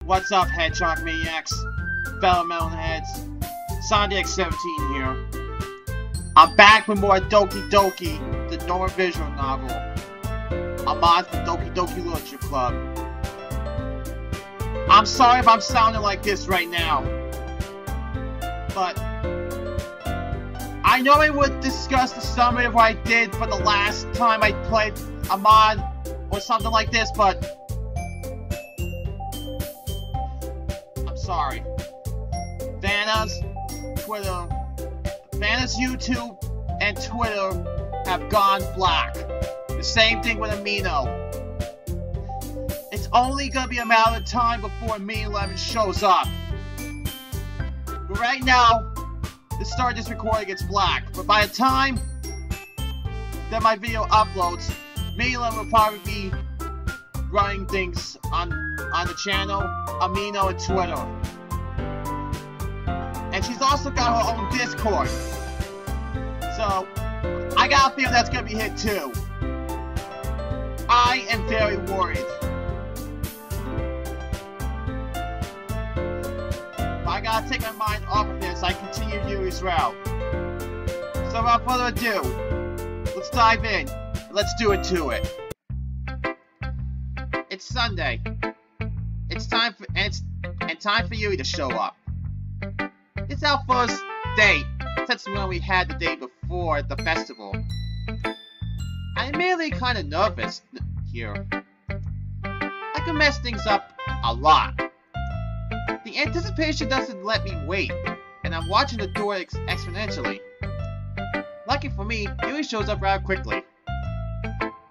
What's up, Hedgehog Maniacs, Vannamelon heads? Sonic17 here. I'm back with more Doki Doki, the Nora visual novel. I'm on from Doki Doki Literature Club. I'm sorry if I'm sounding like this right now, but I know I would discuss the summary of what I did for the last time I played Ahmad or something like this, but I'm sorry. Vanna's YouTube and Twitter have gone black. The same thing with Amino. It's only gonna be a matter of time before Me11 shows up. But right now, the start of this recording gets black. But by the time that my video uploads, Me11 will probably be running things on the channel, Amino, and Twitter. And she's also got her own Discord. So, I got a feeling that's gonna be hit too. I am very worried. But I gotta take my mind off of this. I continue Yuri's route. So without further ado, let's dive in. Let's do it to it. It's Sunday. It's time for time for Yuri to show up. It's our first date since when we had the day before the festival. I'm merely kind of nervous here. I can mess things up a lot. The anticipation doesn't let me wait, and I'm watching the door exponentially. Lucky for me, Yuri shows up rather quickly.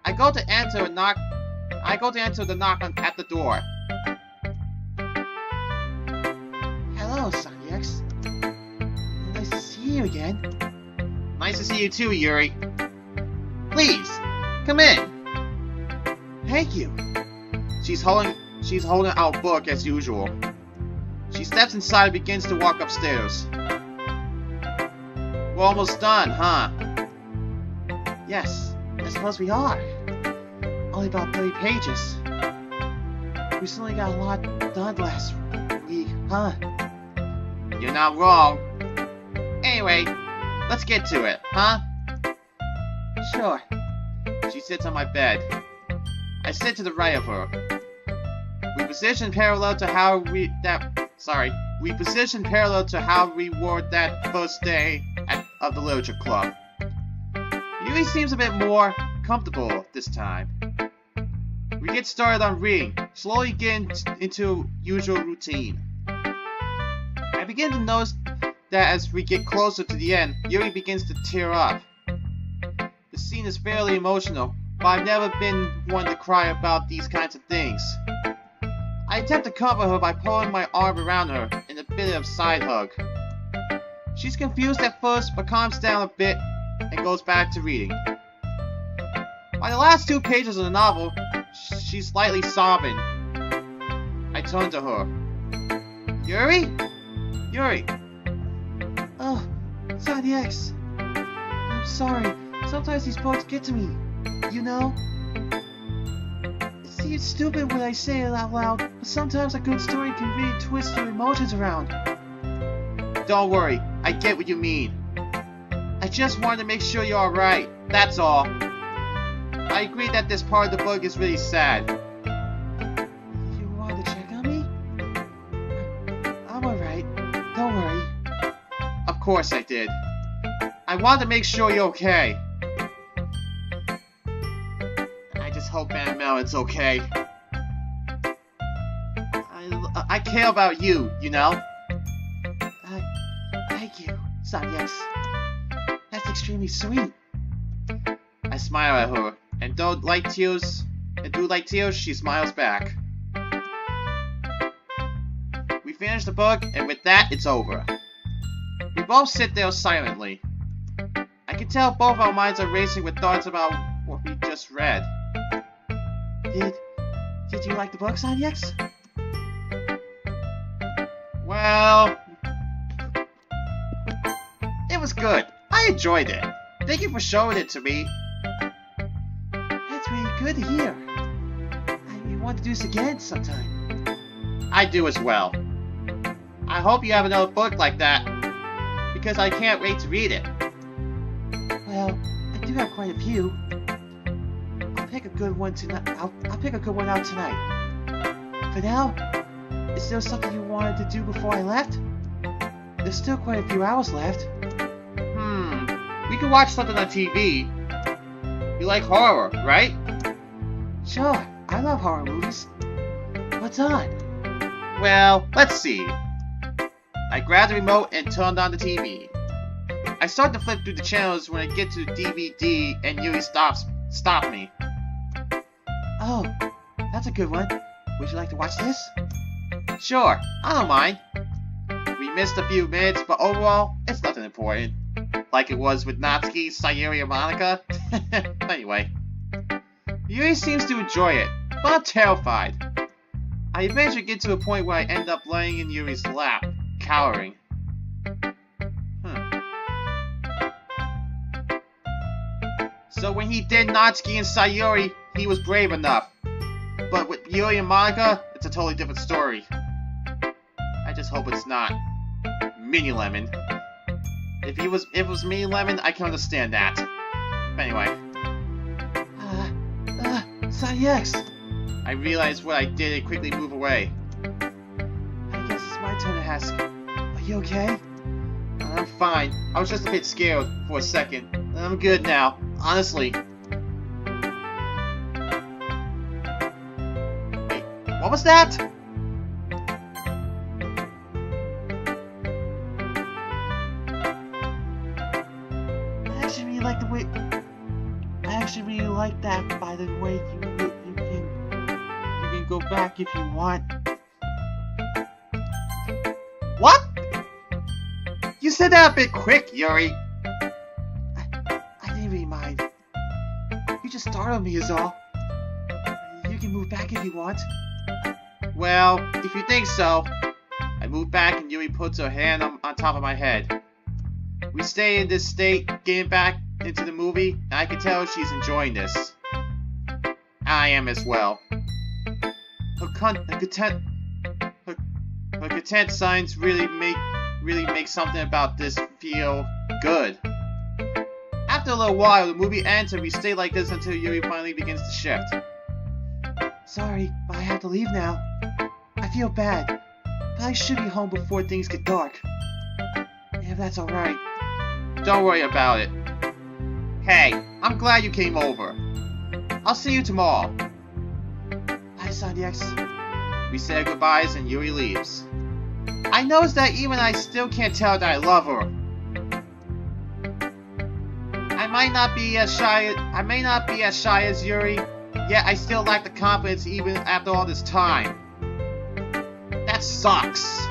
I go to answer the knock at the door. Hello, Sonix. Nice to see you again. Nice to see you too, Yuri. Please, come in. Thank you. She's holding out a book as usual. She steps inside and begins to walk upstairs. We're almost done, huh? Yes, I suppose we are. Only about 30 pages. We certainly got a lot done last week, huh? You're not wrong. Anyway, let's get to it, huh? Sure. She sits on my bed. I sit to the right of her. We position parallel to how we were that first day of the literature club. Yuri seems a bit more comfortable this time. We get started on reading, slowly getting into usual routine. I begin to notice that as we get closer to the end, Yuri begins to tear up. The scene is fairly emotional, but I've never been one to cry about these kinds of things. I attempt to comfort her by pulling my arm around her in a bit of side hug. She's confused at first, but calms down a bit and goes back to reading. By the last 2 pages of the novel, she's slightly sobbing. I turn to her. Yuri? Yuri. Oh, X. I'm sorry. Sometimes these books get to me. You know? It seems stupid when I say it out loud, but sometimes a good story can really twist your emotions around. Don't worry, I get what you mean. I just wanted to make sure you're alright, that's all. I agree that this part of the book is really sad. You wanted to check on me? I'm alright, don't worry. Of course I did. I wanted to make sure you're okay. I just hope Vannamelon's okay. I care about you, you know? Thank you, Sonix. That's extremely sweet. I smile at her, and do like tears, she smiles back. We finish the book, and with that, it's over. We both sit there silently. I can tell both our minds are racing with thoughts about what we just read. Did you like the book, Sonix? Well, it was good. I enjoyed it. Thank you for showing it to me. That's really good to hear. I want to do this again sometime. I do as well. I hope you have another book like that, because I can't wait to read it. Well, I do have quite a few. I'll pick a good one tonight. I'll pick a good one out tonight. For now, is there something you wanted to do before I left? There's still quite a few hours left. We can watch something on TV. You like horror, right? Sure, I love horror movies. What's on? Well, let's see. I grabbed the remote and turned on the TV. I start to flip through the channels when I get to the DVD and Yuri stopped me. Oh, that's a good one. Would you like to watch this? Sure, I don't mind. We missed a few minutes, but overall, it's nothing important. Like it was with Natsuki, Sayuri, and Monica. Anyway. Yuri seems to enjoy it, but I'm terrified. I eventually get to a point where I end up laying in Yuri's lap, cowering. So when he did Natsuki and Sayuri, he was brave enough. But with Yuri and Monica, it's a totally different story. I just hope it's not Mini Lemon. If it was Mini Lemon, I can understand that. But anyway. Sonny X! I realized what I did and quickly move away. I guess it's my turn to ask. Are you okay? I'm fine. I was just a bit scared for a second. I'm good now. Honestly. Wait, what was that? I actually really like that, by the way. You can go back if you want. What? You said that a bit quick, Yuri. I didn't really mind. You just startled me is all. You can move back if you want. Well, if you think so. I move back and Yuri puts her hand on top of my head. We stay in this state, getting back into the movie, and I can tell she's enjoying this. I am as well. Her content signs really make something about this feel good. After a little while, the movie ends and we stay like this until Yuri finally begins to shift. Sorry, but I have to leave now. I feel bad, but I should be home before things get dark. If that's alright. Don't worry about it. Hey, I'm glad you came over. I'll see you tomorrow. Bye, Sonny X. We say our goodbyes and Yuri leaves. I noticed that even I still can't tell that I love her. I may not be as shy as Yuri, yet I still lack the confidence even after all this time. That sucks.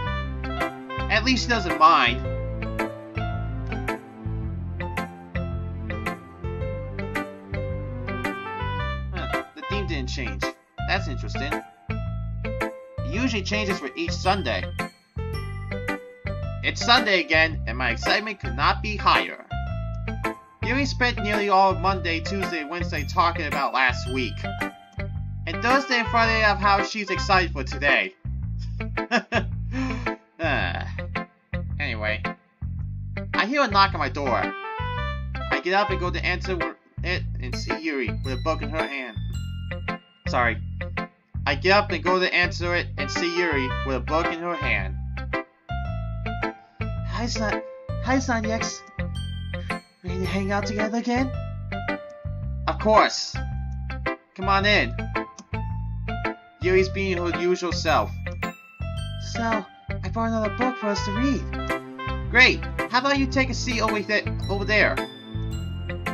At least she doesn't mind. The theme didn't change. That's interesting. It usually changes for each Sunday. It's Sunday again, and my excitement could not be higher. Yuri spent nearly all of Monday, Tuesday, and Wednesday talking about last week. And Thursday and Friday of how she's excited for today. Anyway. I hear a knock on my door. I get up and go to answer it and see Yuri with a book in her hand. Sorry. I get up and go to answer it and see Yuri with a book in her hand. Hi, Sonny X. Ready to hang out together again? Of course. Come on in. Yuri's being her usual self. So, I brought another book for us to read. Great. How about you take a seat over there?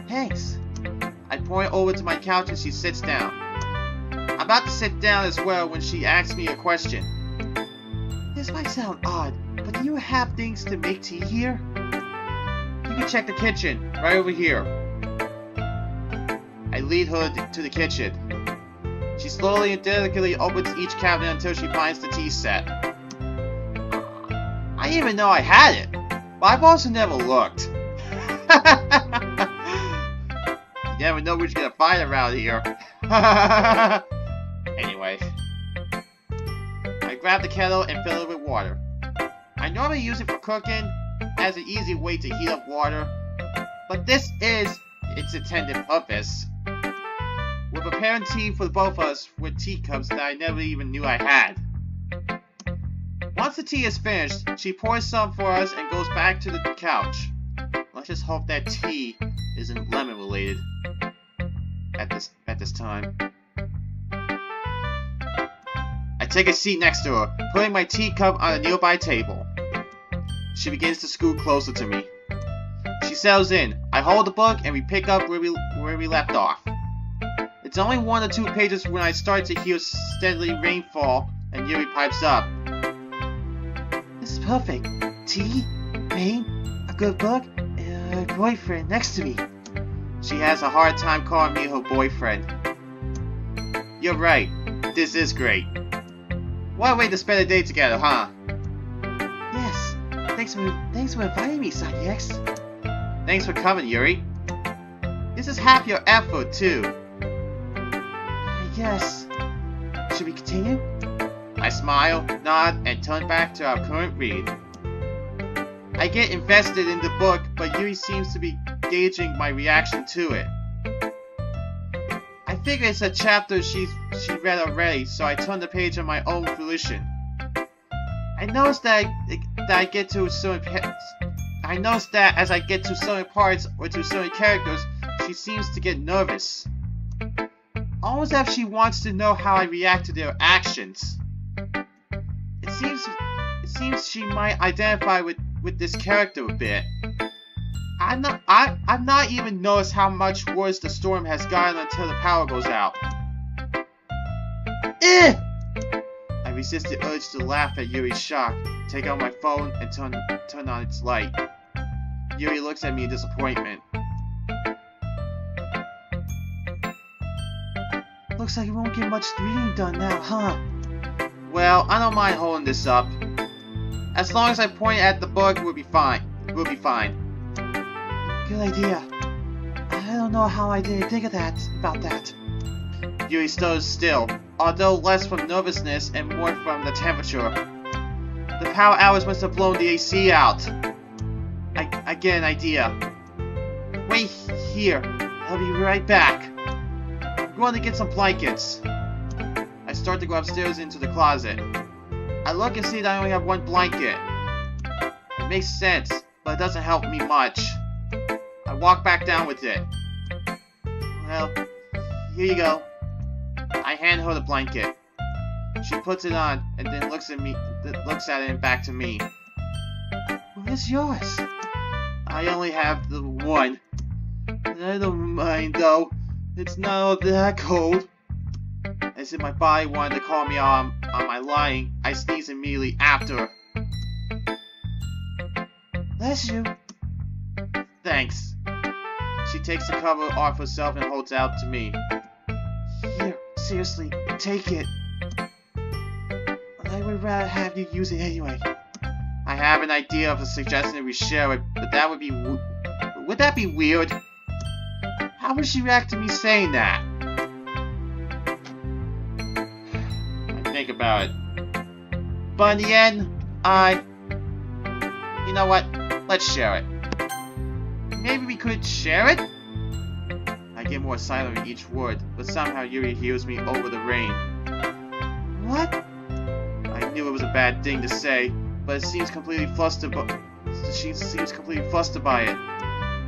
Thanks. I point over to my couch and she sits down. I'm about to sit down as well when she asks me a question. This might sound odd, but do you have things to make tea here? You can check the kitchen, right over here. I lead her to the kitchen. She slowly and delicately opens each cabinet until she finds the tea set. I didn't even know I had it, but I've also never looked. You never know what you're gonna find around here. Anyway. I grab the kettle and fill it with water. I normally use it for cooking as an easy way to heat up water, but this is its intended purpose. We're preparing tea for both of us with teacups that I never even knew I had. Once the tea is finished, she pours some for us and goes back to the couch. Let's just hope that tea isn't lemon related at this time. I take a seat next to her, putting my teacup on a nearby table. She begins to scoot closer to me. She settles in. I hold the book and we pick up where we left off. It's only 1 or 2 pages when I start to hear steadily rainfall and Yuri pipes up. This is perfect. Tea, rain, a good book, and a boyfriend next to me. She has a hard time calling me her boyfriend. You're right. This is great. What a way to spend a day together, huh? Yes. Thanks for inviting me, Sonny X. Thanks for coming, Yuri. This is half your effort, too. I guess. Should we continue? I smile, nod, and turn back to our current read. I get invested in the book, but Yuri seems to be gauging my reaction to it. I figure it's a chapter she read already, so I turn the page on my own volition. I notice that as I get to certain parts or to certain characters, she seems to get nervous. Almost as if she wants to know how I react to their actions. It seems she might identify with this character a bit. I've not even noticed how much worse the storm has gotten until the power goes out. I resist the urge to laugh at Yuri's shock, take out my phone, and turn on its light. Yuri looks at me in disappointment. Looks like you won't get much reading done now, huh? Well, I don't mind holding this up. As long as I point at the book, we'll be fine. Good idea. I don't know how I didn't think of about that. Yuri stood still, although less from nervousness and more from the temperature. The power hours must have blown the AC out. I get an idea. Wait here. I'll be right back. I'm going to get some blankets. I start to go upstairs into the closet. I look and see that I only have 1 blanket. It makes sense, but it doesn't help me much. I walk back down with it. Well, here you go. I hand her the blanket. She puts it on and then looks at it and back to me. Where's yours? I only have the 1. I don't mind though. It's not that cold. As if my body wanted to call me on my lying, I sneeze immediately after. Bless you. Thanks. She takes the cover off herself and holds it out to me. Here, seriously, take it. I would rather have you use it anyway. I have an idea of a suggestion that we share it, but that would be that be weird? How would she react to me saying that? I think about it. But in the end, you know what? Let's share it. Maybe we could share it? I get more silent with each word, but somehow Yuri hears me over the rain. What? I knew it was a bad thing to say, but she seems completely flustered by it.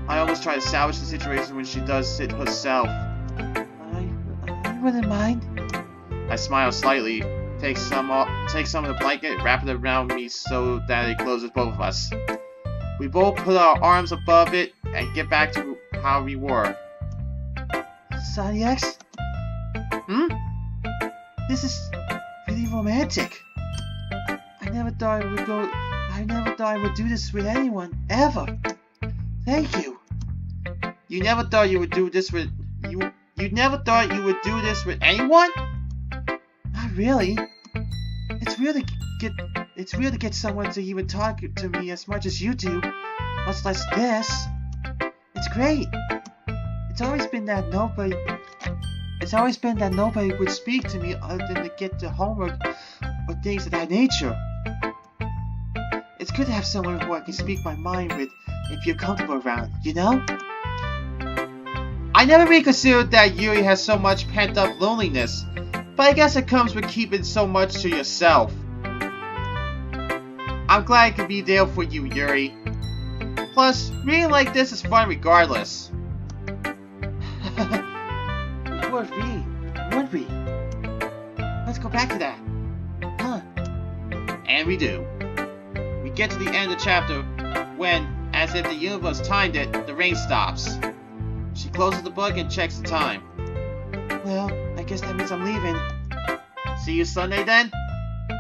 I almost try to salvage the situation when she does it herself. I wouldn't mind. I smile slightly, take some of the blanket, wrap it around me so that it closes both of us. We both put our arms above it and get back to how we were. Sonny X? This is really romantic. I never thought I would do this with anyone, ever. Thank you. You never thought you would do this with you never thought you would do this with anyone? Not really. It's weird to get someone to even talk to me as much as you do, much less this. It's great. It's always been that nobody would speak to me other than to get the homework or things of that nature. It's good to have someone who I can speak my mind with and feel comfortable around, you know? I never really considered that Yuri has so much pent-up loneliness, but I guess it comes with keeping so much to yourself. I'm glad I could be there for you, Yuri. Plus, reading like this is fun regardless. We would read, would we? Let's go back to that. Huh. And we do. We get to the end of the chapter when, as if the universe timed it, the rain stops. She closes the book and checks the time. Well, I guess that means I'm leaving. See you Sunday then?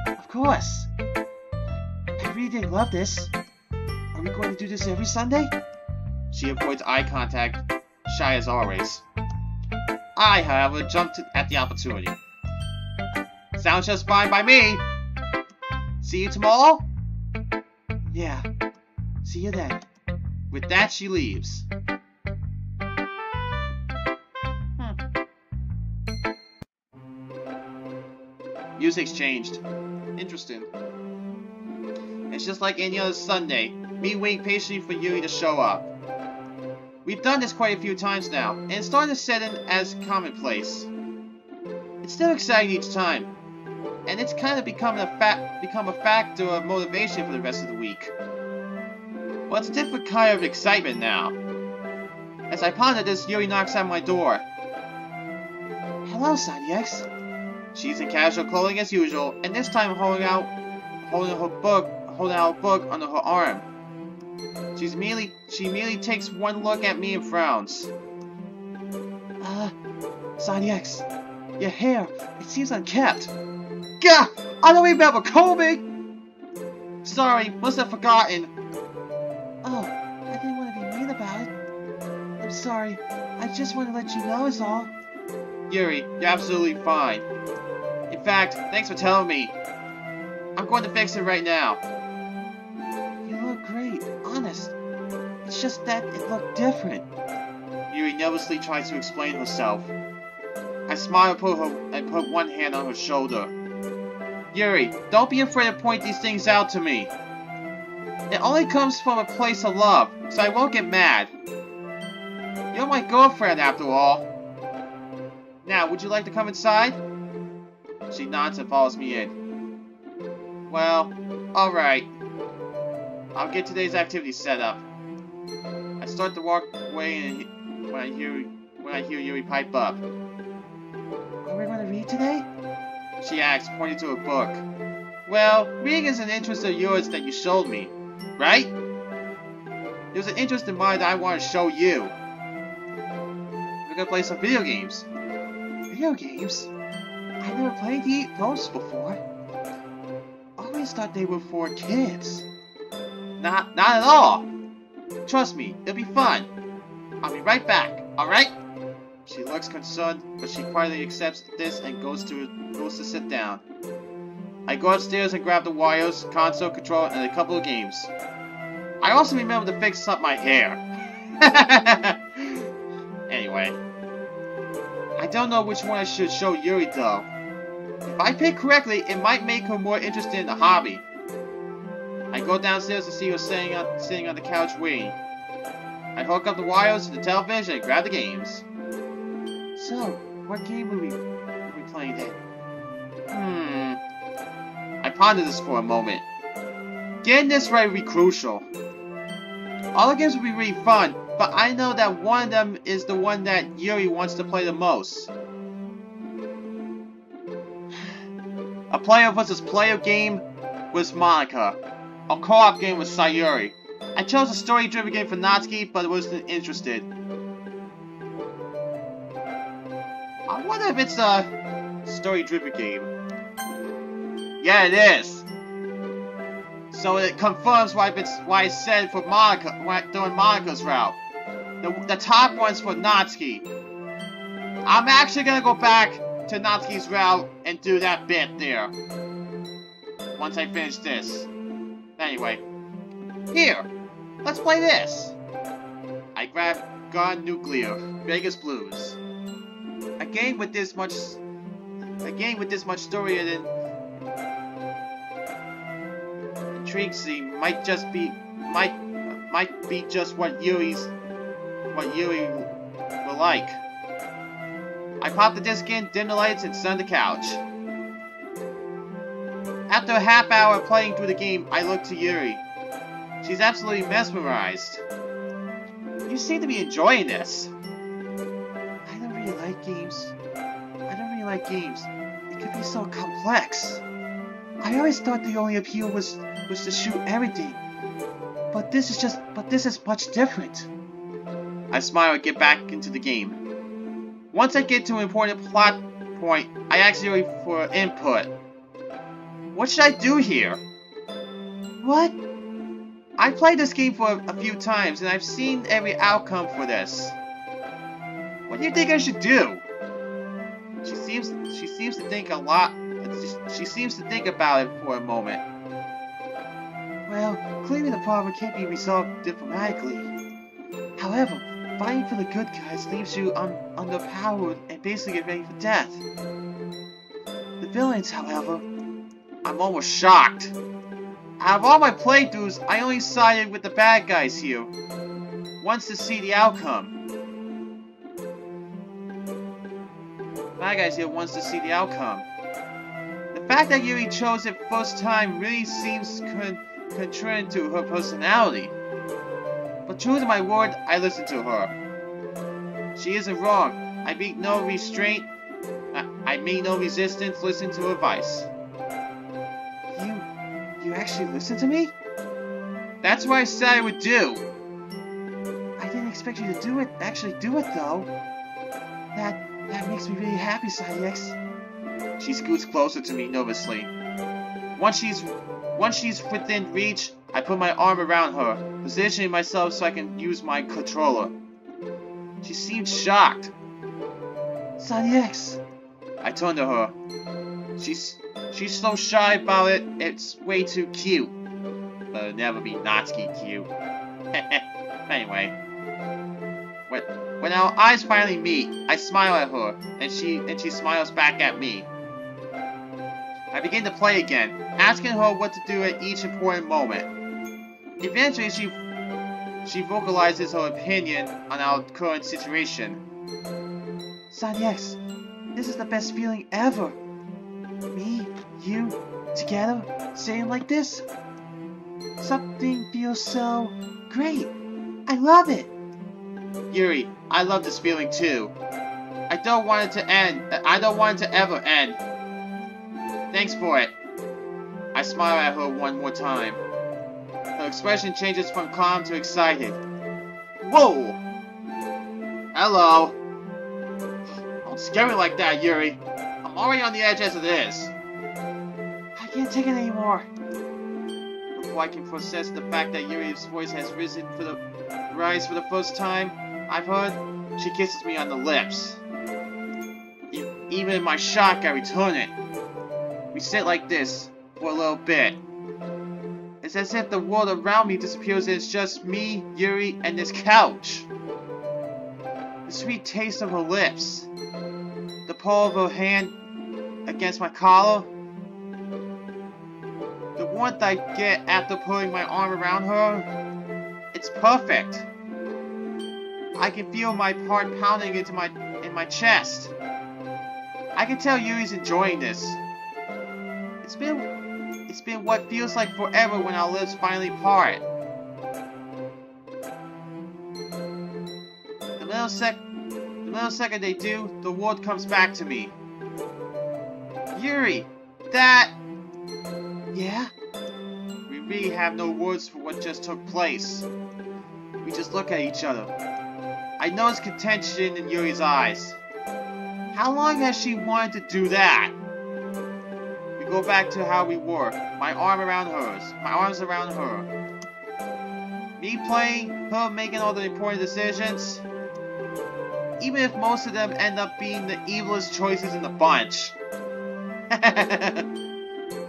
Of course. I really didn't love this. Are we going to do this every Sunday? She avoids eye contact, shy as always. I, however, jumped at the opportunity. Sounds just fine by me. See you tomorrow? Yeah. See you then. With that, she leaves. Music's changed. Interesting. It's just like any other Sunday, me waiting patiently for Yuri to show up. We've done this quite a few times now, and it's starting to set in as commonplace. It's still exciting each time, and it's kind of become a factor of motivation for the rest of the week. Well, it's a different kind of excitement now. As I ponder this, Yuri knocks on my door. Hello, Sanyex. She's in casual clothing as usual, and this time holding out a book under her arm. She immediately takes one look at me and frowns. Sanyex, your hair, it seems unkept. Gah! I don't remember combing! Sorry, must have forgotten. Oh, I didn't want to be mean about it. I'm sorry, I just want to let you know is all. Yuri, you're absolutely fine. In fact, thanks for telling me. I'm going to fix it right now. You look great, honest. It's just that it looked different. Yuri nervously tries to explain herself. I smile and put one hand on her shoulder. Yuri, don't be afraid to point these things out to me. It only comes from a place of love, so I won't get mad. You're my girlfriend, after all. Now, would you like to come inside? She nods and follows me in. Well, alright. I'll get today's activity set up. I start to walk away when I hear Yuri pipe up. Are we going to read today? She asks, pointing to a book. Well, reading is an interest of yours that you showed me, right? It was an interest in mine that I want to show you. We're gonna play some video games. Video games? I never played those before. I always thought they were for kids. Not at all. Trust me, it'll be fun. I'll be right back, alright? She looks concerned, but she quietly accepts this and goes to sit down. I go upstairs and grab the wires, console, controller, and a couple of games. I also remember to fix up my hair. Anyway. I don't know which one I should show Yuri though. If I pick correctly, it might make her more interested in the hobby. I go downstairs to see her sitting on the couch waiting. I hook up the wires to the television and grab the games. So, what game will we playing then? I ponder this for a moment. Getting this right will be crucial. All the games will be really fun, but I know that one of them is the one that Yuri wants to play the most. A player versus player game with Monica. A co-op game with Sayuri. I chose a story-driven game for Natsuki, but wasn't interested. I wonder if it's a story-driven game. Yeah, it is. So it confirms why I said for Monica during Monica's route. The top one's for Natsuki. I'm actually gonna go back to Natsuki's route and do that bit there. Once I finish this. Anyway. Here! Let's play this! I grab Gun Nuclear, Vegas Blues. A game with this much story intrigues me might be just what Yuri will like. I popped the disc in, dimmed the lights, and sat on the couch. After a half hour playing through the game, I looked to Yuri. She's absolutely mesmerized. You seem to be enjoying this. I don't really like games. It could be so complex. I always thought the only appeal was to shoot everything. But this is much different. I smile and get back into the game. Once I get to an important plot point, I ask Yuri for input. What should I do here? What? I played this game for a few times, and I've seen every outcome for this. What do you think I should do? She seems to think a lot. She seems to think about it for a moment. Well, clearly the problem can't be resolved diplomatically. However, fighting for the good guys leaves you underpowered and basically ready for death. The villains, however... I'm almost shocked. Out of all my playthroughs, I only sided with the bad guys here. Once to see the outcome. Bad guys here wants to see the outcome. The fact that Yuri chose it first time really seems contrary to her personality. But true to my word, I listen to her. She isn't wrong. I meet no restraint. I meet no resistance. Listen to her advice. You actually listen to me? That's what I said I would do. I didn't expect you to actually do it though. That makes me really happy, X. She scoots closer to me nervously. Once she's within reach, I put my arm around her, positioning myself so I can use my controller. She seemed shocked. X. I turned to her. She's so shy about it, it's way too cute. But it'll never be Natsuki cute. Anyway. When our eyes finally meet, I smile at her, and she smiles back at me. I begin to play again, asking her what to do at each important moment. Eventually, she vocalizes her opinion on our current situation. X, this is the best feeling ever. Me, you, together, saying like this. Something feels so great. I love it. Yuri, I love this feeling too. I don't want it to end. I don't want it to ever end. Thanks for it. I smile at her one more time. Her expression changes from calm to excited. Whoa! Hello. Don't scare me like that, Yuri. I'm already on the edge as it is. I can't take it anymore. Before I can process the fact that Yuri's voice has risen for the first time I've heard, she kisses me on the lips. Even in my shock, I return it. We sit like this for a little bit. It's as if the world around me disappears and it's just me, Yuri, and this couch. The sweet taste of her lips. The pull of her hand against my collar. The warmth I get after putting my arm around her. It's perfect. I can feel my heart pounding in my chest. I can tell Yuri's enjoying this. It's been what feels like forever when our lips finally part. The millisecond they do, the word comes back to me. Yuri, that... Yeah? We really have no words for what just took place. We just look at each other. I notice contention in Yuri's eyes. How long has she wanted to do that? We go back to how we were. My arms around her. Me playing, her making all the important decisions. Even if most of them end up being the evilest choices in the bunch.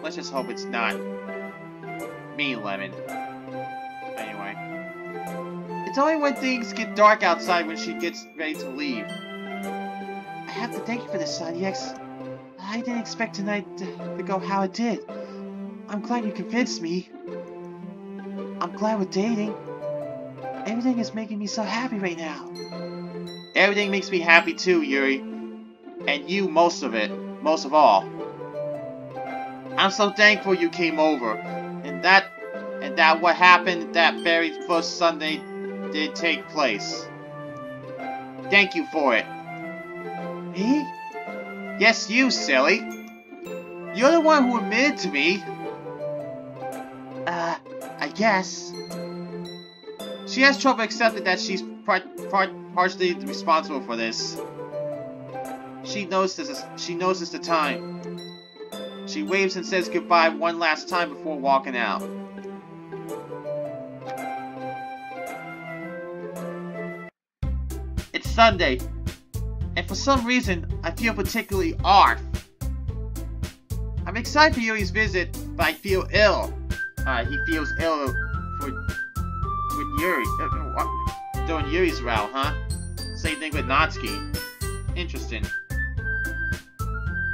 Let's just hope it's not me, Lemon. Anyway. It's only when things get dark outside when she gets ready to leave. I have to thank you for this, X. I didn't expect tonight to go how it did. I'm glad you convinced me. I'm glad we're dating. Everything is making me so happy right now. Everything makes me happy too, Yuri. And you most of all. I'm so thankful you came over. And that what happened that very first Sunday did take place. Thank you for it. Me? Yes, you, silly. You're the one who admitted to me. I guess. She has trouble accepting that she's partially responsible for this. She knows this is the time. She waves and says goodbye one last time before walking out. It's Sunday, and for some reason, I feel particularly off. I'm excited for Yuri's visit, but I feel ill. He feels ill with Yuri. Doing Yuri's route, huh? Same thing with Natsuki. Interesting.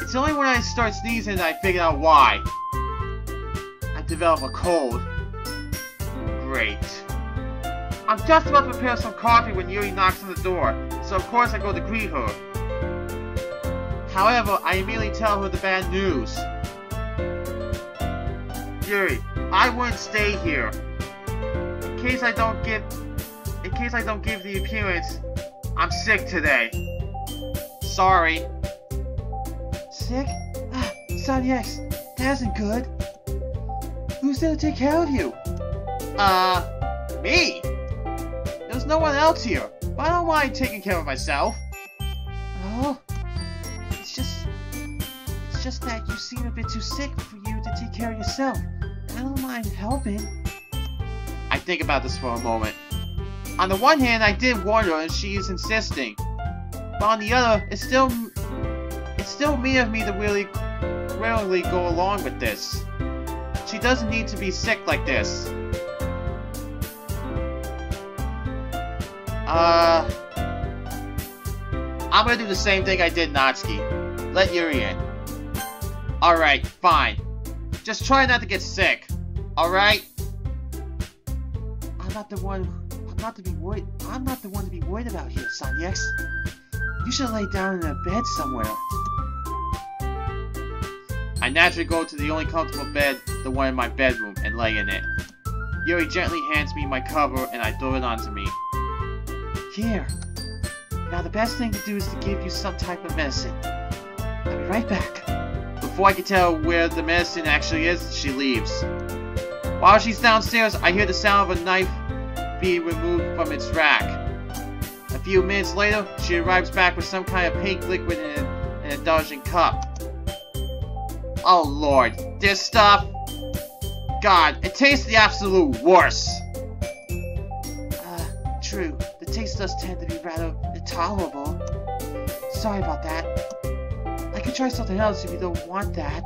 It's only when I start sneezing that I figure out why. I develop a cold. Great. I'm just about to prepare some coffee when Yuri knocks on the door, so of course I go to greet her. However, I immediately tell her the bad news. Yuri, I wouldn't stay here. In case I don't give the appearance, I'm sick today. Sorry. Sick? Sonic, that isn't good. Who's there to take care of you? Me? There's no one else here, but I don't mind taking care of myself. Oh, it's just that you seem a bit too sick for you to take care of yourself. I don't mind helping. I think about this for a moment. On the one hand, I did warn her and she's insisting. But on the other, it's still mean of me to really rarely go along with this. She doesn't need to be sick like this. I'm gonna do the same thing I did Natsuki. Let Yuri in. Alright, fine. Just try not to get sick. Alright? I'm not the one to be worried about here, Sonic. You should lay down in a bed somewhere. I naturally go to the only comfortable bed, the one in my bedroom, and lay in it. Yuri gently hands me my cover and I throw it onto me. Here. Now the best thing to do is to give you some type of medicine. I'll be right back. Before I can tell where the medicine actually is, she leaves. While she's downstairs, I hear the sound of a knife being removed from its rack. A few minutes later, she arrives back with some kind of pink liquid in an indulgent cup. Oh lord, this stuff? God, it tastes the absolute worst. True. The taste does tend to be rather intolerable. Sorry about that. I could try something else if you don't want that.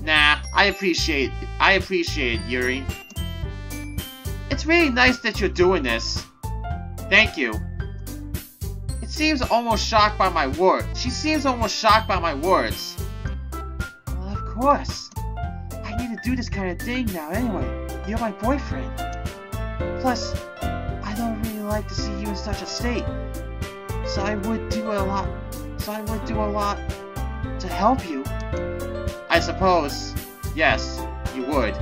Nah, I appreciate it, Yuri. It's really nice that you're doing this. Thank you. She seems almost shocked by my words. Well, of course. I need to do this kind of thing now anyway. You're my boyfriend. Plus, I don't really like to see you in such a state. So I would do a lot to help you. I suppose. Yes, you would.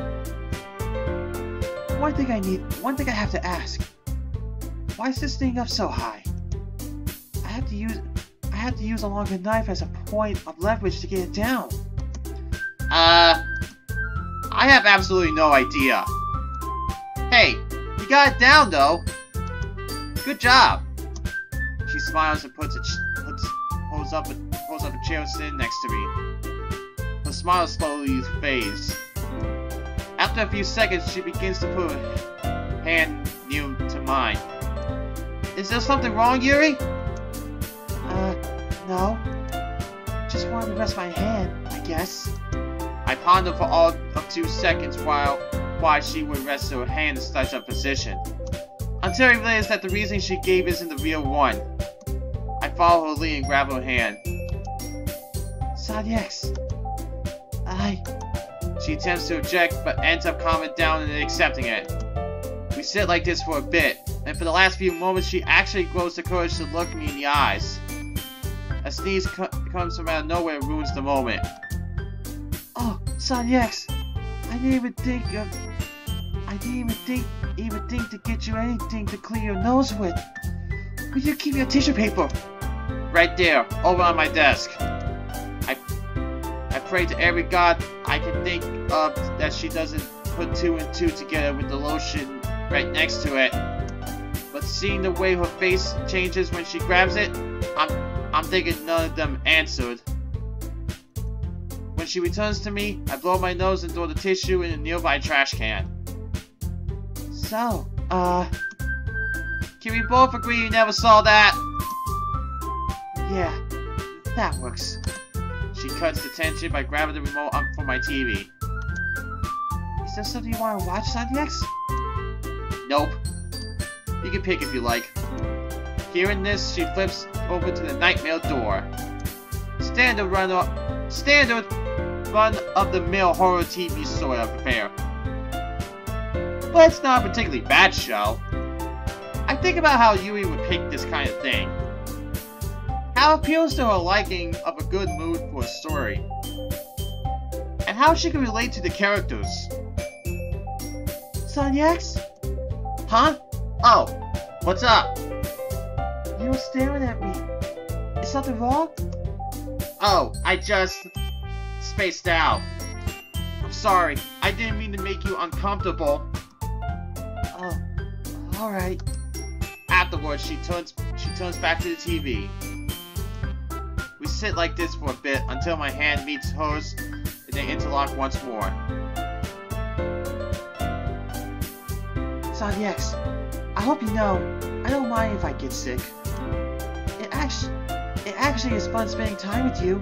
One thing I have to ask. Why is this thing up so high? I have to use a longer knife as a point of leverage to get it down. I have absolutely no idea. Hey, you got it down though. Good job. She smiles and pulls up a chair sitting next to me. Her smile slowly fades. After a few seconds, she begins to put her hand near to mine. Is there something wrong, Yuri? No. Just wanted to rest my hand, I guess. I ponder for all of 2 seconds why she would rest her hand in such a position. Until I realize that the reason she gave isn't the real one. I follow her lead and grab her hand. Sonic, She attempts to object, but ends up calming down and accepting it. We sit like this for a bit, and for the last few moments she actually grows the courage to look me in the eyes. A sneeze comes from out of nowhere and ruins the moment. Oh, Sonny X, I didn't even think to get you anything to clean your nose with. Where do you keep your tissue paper? Right there, over on my desk. I pray to every god I can think of that she doesn't put 2 and 2 together with the lotion right next to it. But seeing the way her face changes when she grabs it, I'm thinking none of them answered. When she returns to me, I blow my nose and throw the tissue in a nearby trash can. So, can we both agree you never saw that? Yeah, that works. She cuts the tension by grabbing the remote from my TV. Is there something you want to watch, Sonny X? Nope. You can pick if you like. Hearing this, she flips over to the nightmare door. Standard run-of-the-mill horror TV sort of affair. But it's not a particularly bad show. I think about how Yuri would pick this kind of thing. How it appeals to her liking of a good mood for a story. And how she can relate to the characters. Sonny X? Huh? Oh, what's up? You were staring at me. Is something wrong? Oh, I just spaced out. I'm sorry. I didn't mean to make you uncomfortable. Oh, alright. Afterwards, she turns back to the TV. We sit like this for a bit until my hand meets hers and they interlock once more. Sonny X, I hope you know, I don't mind if I get sick. It actually is fun spending time with you.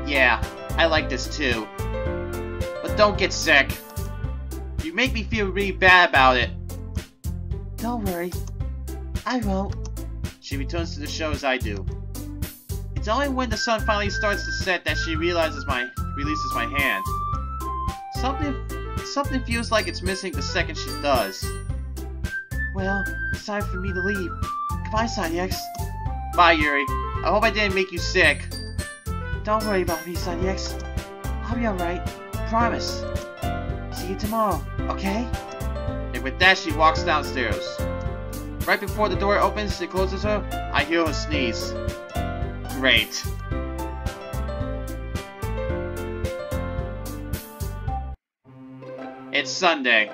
Yeah, I like this too. But don't get sick. You make me feel really bad about it. Don't worry. I won't. She returns to the show as I do. It's only when the sun finally starts to set that she releases my hand. Something feels like it's missing the second she does. Well, it's time for me to leave. Goodbye, Sonny X. Bye, Yuri. I hope I didn't make you sick. Don't worry about me, Sonny X. I'll be alright. Promise. See you tomorrow, okay? And with that, she walks downstairs. Right before the door opens and closes her, I hear her sneeze. Great. It's Sunday.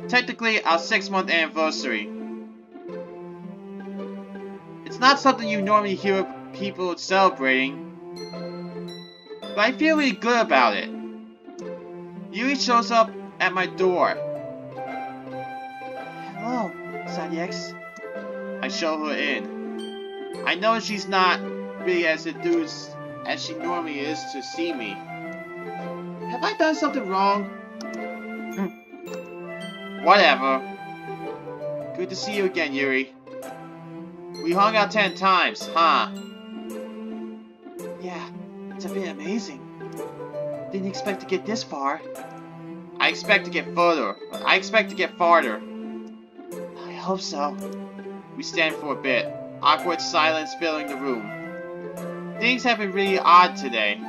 Technically, our 6-month anniversary. It's not something you normally hear people celebrating, but I feel really good about it. Yuri shows up at my door. Hello, Sonny X. I show her in. I know she's not really as enthused as she normally is to see me. Have I done something wrong? Whatever. Good to see you again, Yuri. We hung out 10 times, huh? Yeah, it's a bit amazing. Didn't expect to get this far. I expect to get further. I expect to get farther. I hope so. We stand for a bit. Awkward silence filling the room. Things have been really odd today.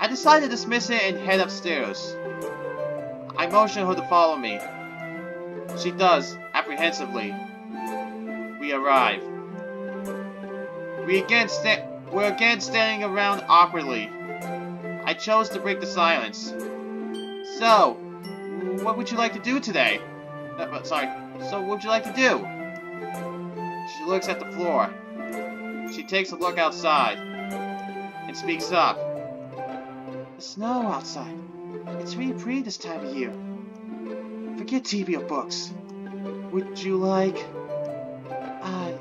I decide to dismiss it and head upstairs. I motion her to follow me. She does, apprehensively. We arrive. We're again standing around awkwardly. I chose to break the silence. So, what would you like to do today? So what would you like to do? She looks at the floor. She takes a look outside and speaks up. The snow outside. It's really pretty this time of year. Forget TV or books. Would you like...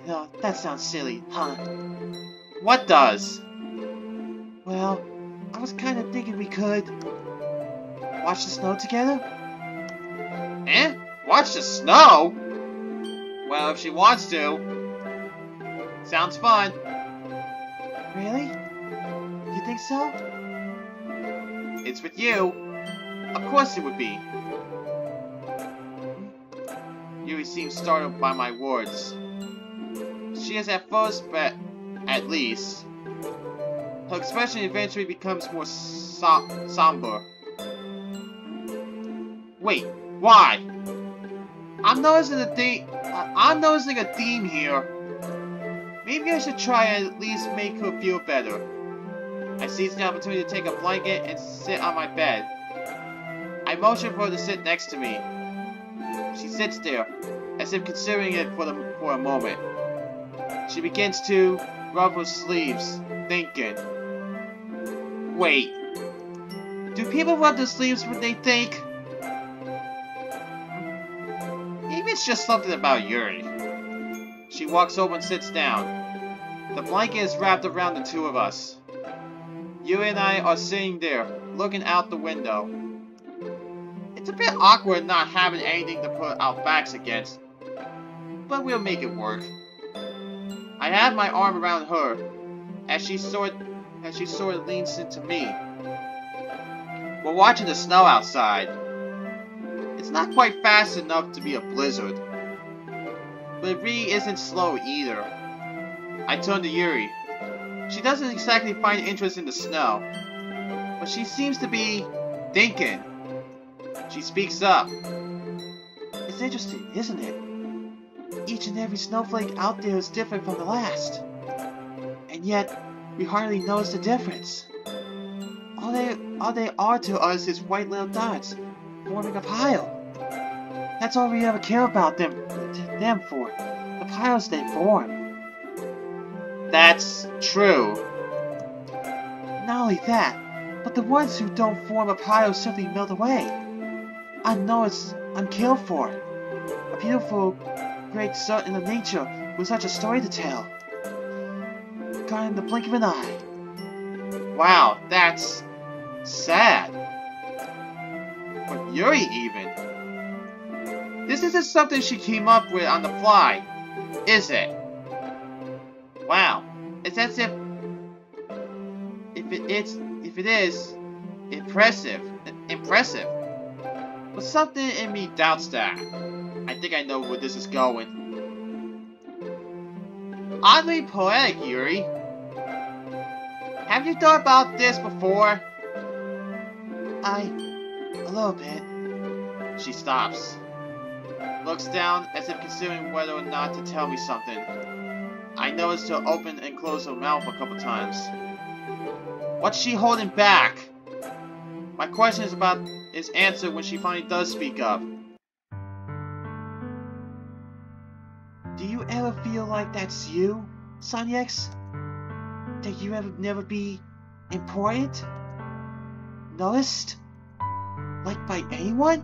no, that sounds silly, huh? What does? Well, I was kind of thinking we could... watch the snow together? Eh? Watch the snow? Well, if she wants to. Sounds fun. Really? You think so? It's with you. Of course it would be. Yuri seems startled by my words. She is at first, but at least. Her expression eventually becomes more somber. Wait, why? I'm noticing a theme here. Maybe I should try and at least make her feel better. I seize the opportunity to take a blanket and sit on my bed. I motion for her to sit next to me. She sits there, as if considering it for a moment. She begins to rub her sleeves, thinking. Wait, do people rub their sleeves when they think? Maybe it's just something about Yuri. She walks over and sits down. The blanket is wrapped around the two of us. Yuri and I are sitting there, looking out the window. It's a bit awkward not having anything to put our backs against, but we'll make it work. I have my arm around her, as she sort of leans into me. We're watching the snow outside. It's not quite fast enough to be a blizzard, but it really isn't slow either. I turn to Yuri. She doesn't exactly find interest in the snow, but she seems to be thinking. She speaks up. It's interesting, isn't it? Each and every snowflake out there is different from the last. And yet, we hardly notice the difference. All they are to us is white little dots, forming a pile. That's all we ever care about them for, the piles they form. That's true. Not only that, but the ones who don't form a pile simply melt away. I know it's unkilled for. A beautiful, great certain of nature with such a story to tell. Gone in the blink of an eye. Wow, that's sad. For Yuri even. This isn't something she came up with on the fly, is it? Wow, it's as if it is impressive. But something in me doubts that. I think I know where this is going. Oddly poetic, Yuri. Have you thought about this before? A little bit. She stops. Looks down as if considering whether or not to tell me something. I noticed her open and close her mouth a couple times. What's she holding back? My question is answered when she finally does speak up. Do you ever feel like that's you, Sanyex? That you ever never be important? Noticed? Liked by anyone?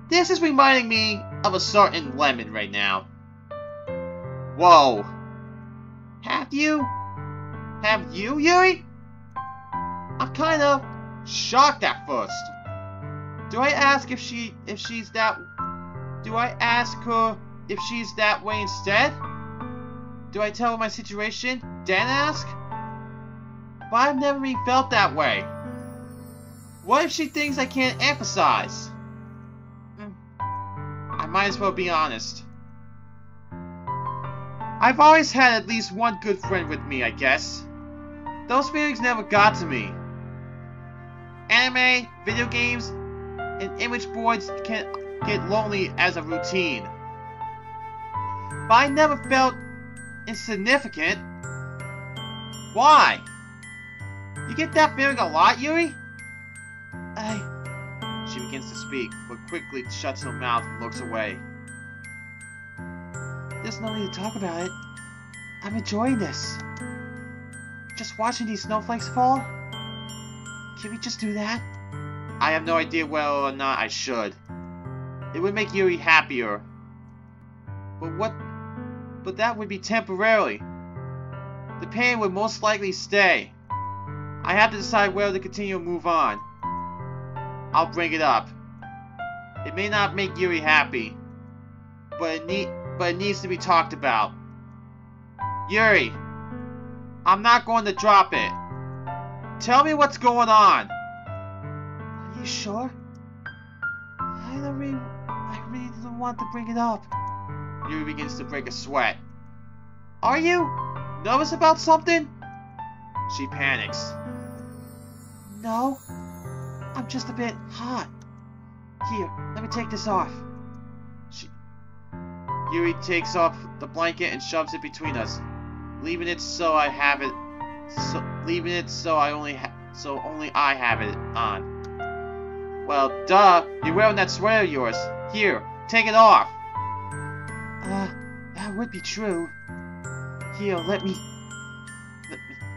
This is reminding me of a certain lemon right now. Whoa. Have you, Yuri? I'm kind of shocked at first. Do I ask her if she's that way instead? Do I tell her my situation, then ask? But I've never really felt that way. What if she thinks I can't emphasize? I might as well be honest. I've always had at least one good friend with me, I guess. Those feelings never got to me. Anime, video games, and image boards can get lonely as a routine. But I never felt insignificant. Why? You get that feeling a lot, Yuri? She begins to speak, but quickly shuts her mouth and looks away. There's no need to talk about it. I'm enjoying this. Just watching these snowflakes fall? Can we just do that? I have no idea whether or not I should. It would make Yuri happier. But that would be temporarily. The pain would most likely stay. I have to decide whether to continue or move on. I'll bring it up. It may not make Yuri happy, but it needs to be talked about. Yuri, I'm not going to drop it. Tell me what's going on. Are you sure? I really didn't want to bring it up. Yuri begins to break a sweat. Are you nervous about something? She panics. No, I'm just a bit hot. Here, let me take this off. Yuri takes off the blanket and shoves it between us, leaving it so I have it. So only I have it on. Well, duh! You're wearing that sweater of yours. Here, take it off. That would be true. Here, let me.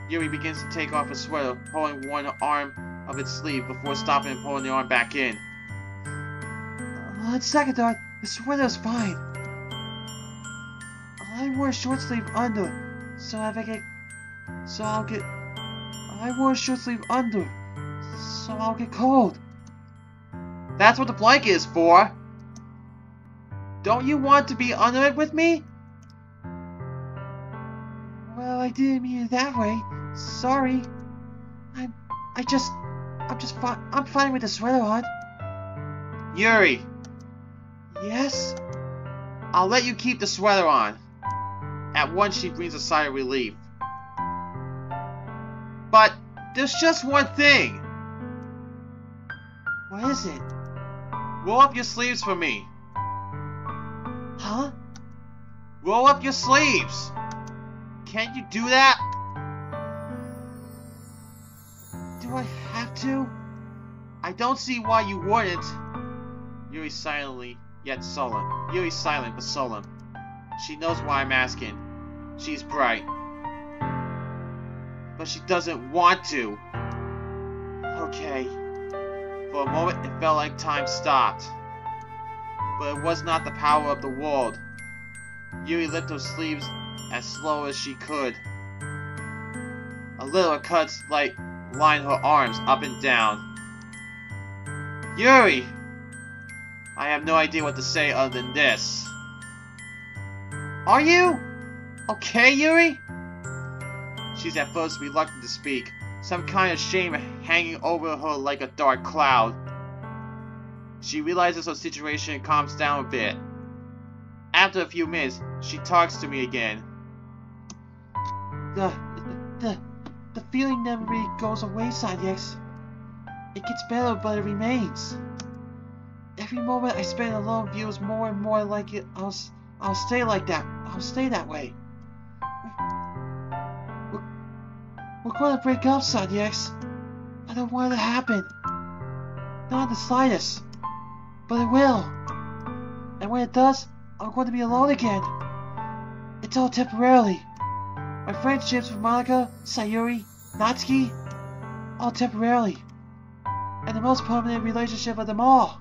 Yuri begins to take off his sweater, pulling one arm of its sleeve before stopping and pulling the arm back in. On second thought, the sweater's fine. I wore a short sleeve under, I wore a short sleeve under, so I'll get cold. That's what the blanket is for. Don't you want to be under it with me? Well, I didn't mean it that way. Sorry. I'm fine with the sweater on. Yuri. Yes? I'll let you keep the sweater on. At once she breathes a sigh of relief. But there's just one thing. What is it? Roll up your sleeves for me. Huh? Roll up your sleeves. Can't you do that? Do I have to? I don't see why you wouldn't. Yuri's silent but sullen. She knows why I'm asking. She's bright. But she doesn't want to. Okay. For a moment, it felt like time stopped. But it was not the power of the world. Yuri lifted her sleeves as slow as she could. A little cuts lined her arms up and down. Yuri! I have no idea what to say other than this. Are you okay, Yuri? She's at first reluctant to speak, some kind of shame hanging over her like a dark cloud. She realizes her situation and calms down a bit. After a few minutes, she talks to me again. The feeling never really goes away, Sanyex. It gets better, but it remains. Every moment I spend alone feels more and more like it. I'll stay like that. I'll stay that way. We're gonna break up, Sanyex. I don't want it to happen. Not the slightest. But it will. And when it does, I'm going to be alone again. It's all temporarily. My friendships with Monica, Sayuri, Natsuki, all temporarily. And the most permanent relationship of them all.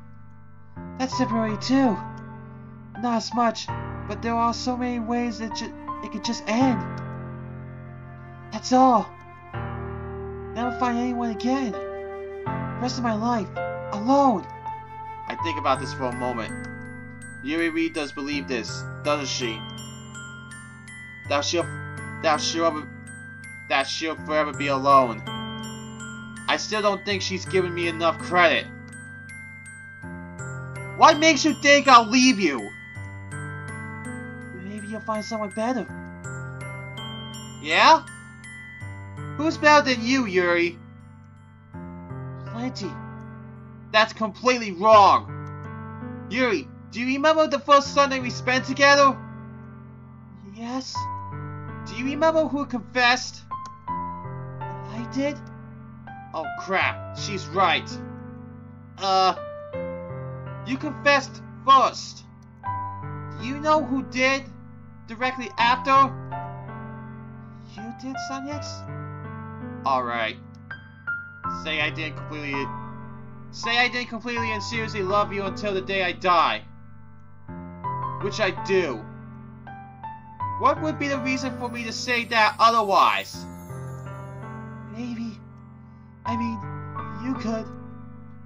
That's temporary too. Not as much, but there are so many ways that it could just end. That's all. Never find anyone again. The rest of my life, alone. I think about this for a moment. Yuri really does believe this, doesn't she? That she'll forever be alone. I still don't think she's giving me enough credit. What makes you think I'll leave you? Maybe you'll find someone better. Yeah? Who's better than you, Yuri? Plenty. That's completely wrong. Yuri, do you remember the first Sunday we spent together? Yes. Do you remember who confessed? I did? Oh crap, she's right. You confessed first. Do you know who did? Directly after? You did, Sanyex? Alright. Say I didn't completely and seriously love you until the day I die. Which I do. What would be the reason for me to say that otherwise? Maybe. I mean, you could.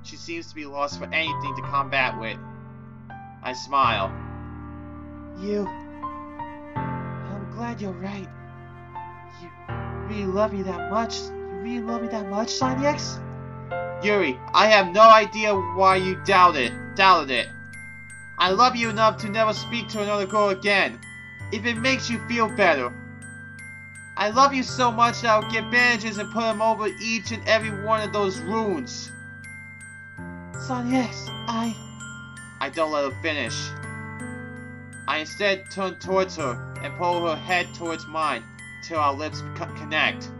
She seems to be lost for anything to combat with. I smile. I'm glad you're right. You really love me that much? You really love me that much, Sanyex? Yuri, I have no idea why you doubted it. I love you enough to never speak to another girl again, if it makes you feel better. I love you so much that I'll get bandages and put them over each and every one of those wounds. Sonic X, I don't let her finish. I instead turn towards her and pull her head towards mine till our lips connect.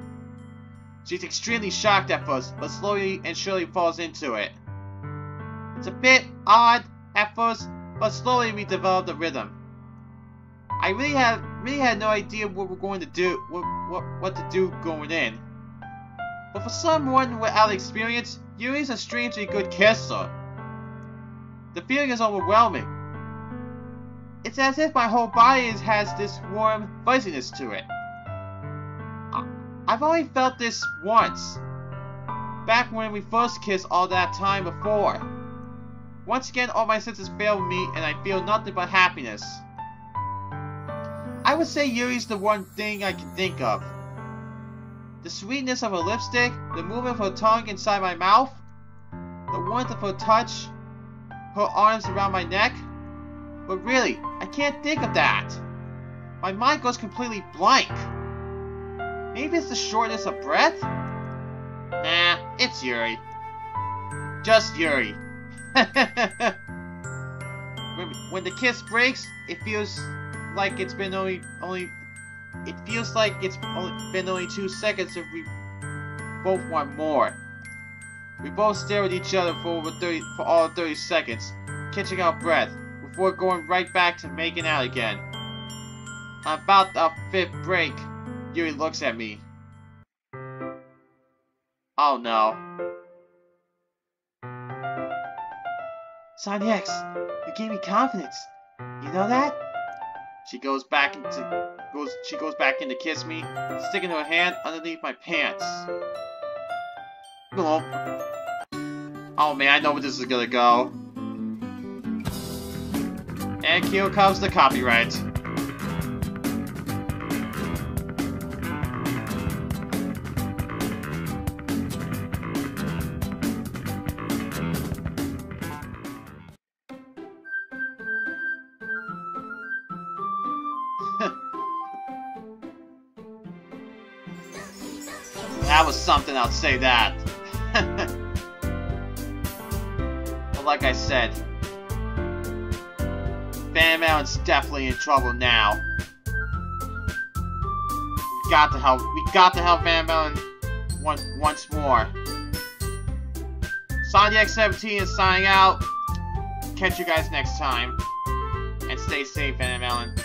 She's extremely shocked at first, but slowly and surely falls into it. It's a bit odd at first, but slowly we developed a rhythm. I really had no idea what we're going to do, what to do going in. But for someone without experience, Yuri's a strangely good kisser. The feeling is overwhelming. It's as if my whole body has this warm fuzziness to it. I've only felt this once, back when we first kissed all that time before. Once again, all my senses fail me and I feel nothing but happiness. I would say Yuri's the one thing I can think of. The sweetness of her lipstick, the movement of her tongue inside my mouth, the warmth of her touch, her arms around my neck. But really, I can't think of that. My mind goes completely blank. Maybe it's the shortness of breath? Nah, it's Yuri. Just Yuri. when the kiss breaks, it feels like it's been only 2 seconds if we both want more. We both stare at each other for all 30 seconds, catching our breath, before going right back to making out again. About the 5th break, Yuri looks at me. Oh no. Sonic X, you gave me confidence. You know that? She goes back in to kiss me, sticking her hand underneath my pants. Oh man, I know where this is gonna go. And here comes the copyright. That was something, I'll say that. But like I said, Vannamelon's definitely in trouble now. We got to help Vannamelon once more. Sonic X17 is signing out. Catch you guys next time. And stay safe, Vannamelon.